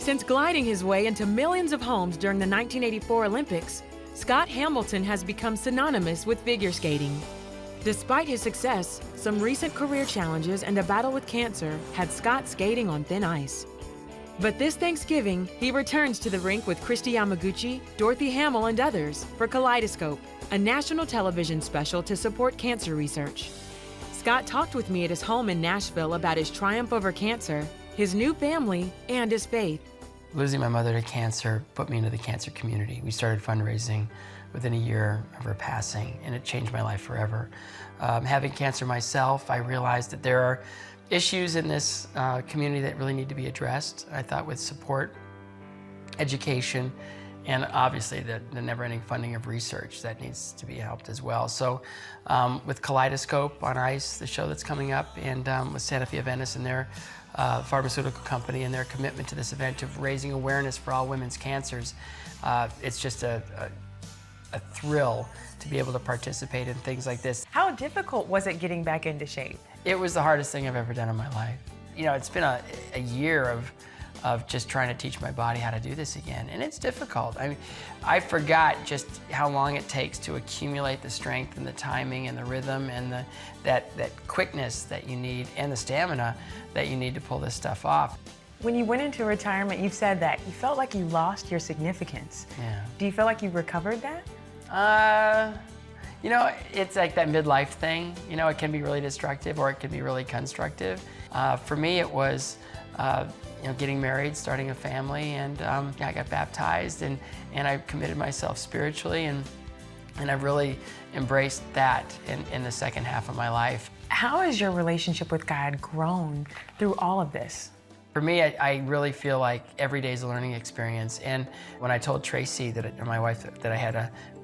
Since gliding his way into millions of homes during the 1984 Olympics, Scott Hamilton has become synonymous with figure skating. Despite his success, some recent career challenges and a battle with cancer had Scott skating on thin ice. But this Thanksgiving, he returns to the rink with Christy Yamaguchi, Dorothy Hamill, and others for Kaleidoscope, a national television special to support cancer research. Scott talked with me at his home in Nashville about his triumph over cancer, his new family, and his faith. Losing my mother to cancer put me into the cancer community. We started fundraising within a year of her passing, and it changed my life forever. Having cancer myself, I realized that there are issues in this community that really need to be addressed. I thought with support, education, and obviously the never-ending funding of research that needs to be helped as well. So with Kaleidoscope on Ice, the show that's coming up, and with Sanofi Aventis and their pharmaceutical company and their commitment to this event of raising awareness for all women's cancers, it's just a thrill to be able to participate in things like this. How difficult was it getting back into shape? It was the hardest thing I've ever done in my life. You know, it's been a year of just trying to teach my body how to do this again, and it's difficult. I mean, I forgot just how long it takes to accumulate the strength and the timing and the rhythm and that quickness that you need and the stamina that you need to pull this stuff off. When you went into retirement, you've said that you felt like you lost your significance. Yeah. Do you feel like you've recovered that? You know, it's like that midlife thing. You know, it can be really destructive or it can be really constructive. For me, it was you know, getting married, starting a family, and I got baptized, and I committed myself spiritually, and I've really embraced that in the second half of my life. How has your relationship with God grown through all of this? For me, I really feel like every day is a learning experience. And when I told Tracy, my wife, that I had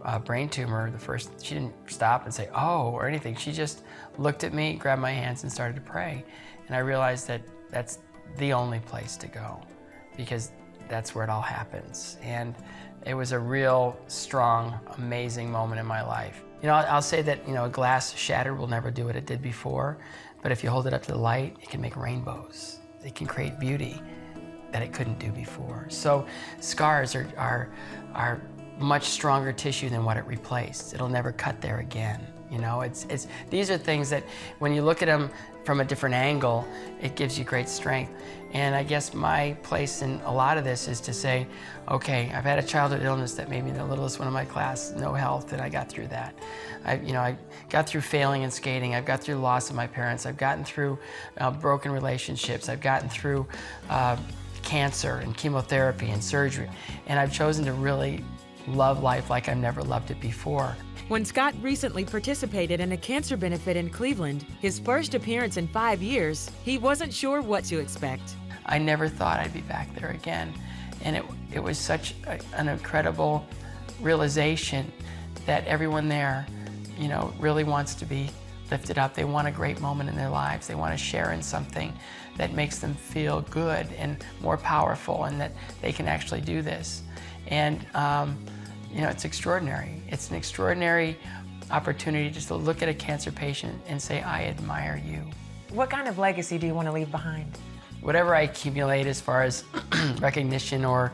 a brain tumor, she didn't stop and say, oh, or anything. She just looked at me, grabbed my hands, and started to pray. And I realized that that's the only place to go, because that's where it all happens. And it was a real strong, amazing moment in my life. You know, I'll say that, you know, a glass shattered will never do what it did before, but if you hold it up to the light, it can make rainbows. It can create beauty that it couldn't do before. So scars are much stronger tissue than what it replaced. It'll never cut there again. You know, these are things that when you look at them from a different angle, it gives you great strength. And I guess my place in a lot of this is to say, okay, I've had a childhood illness that made me the littlest one in my class, no health, and I got through that. I got through failing in skating. I've got through the loss of my parents. I've gotten through broken relationships. I've gotten through cancer and chemotherapy and surgery. And I've chosen to really love life like I've never loved it before. When Scott recently participated in a cancer benefit in Cleveland, his first appearance in 5 years, he wasn't sure what to expect. I never thought I'd be back there again. And it was such an incredible realization that everyone there, you know, really wants to be lifted up. They want a great moment in their lives. They want to share in something that makes them feel good and more powerful, and that they can actually do this. And you know, it's extraordinary. It's an extraordinary opportunity just to look at a cancer patient and say, I admire you. What kind of legacy do you want to leave behind? Whatever I accumulate as far as recognition or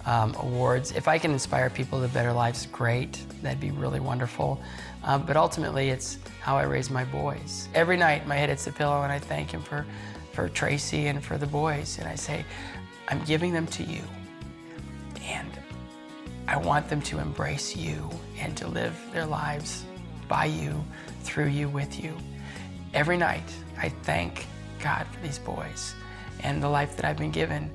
awards, if I can inspire people to better lives, great. That'd be really wonderful. But ultimately, it's how I raise my boys. Every night, my head hits the pillow, and I thank him for Tracy and for the boys. And I say, I'm giving them to you. And I want them to embrace you and to live their lives by you, through you, with you. Every night, I thank God for these boys and the life that I've been given.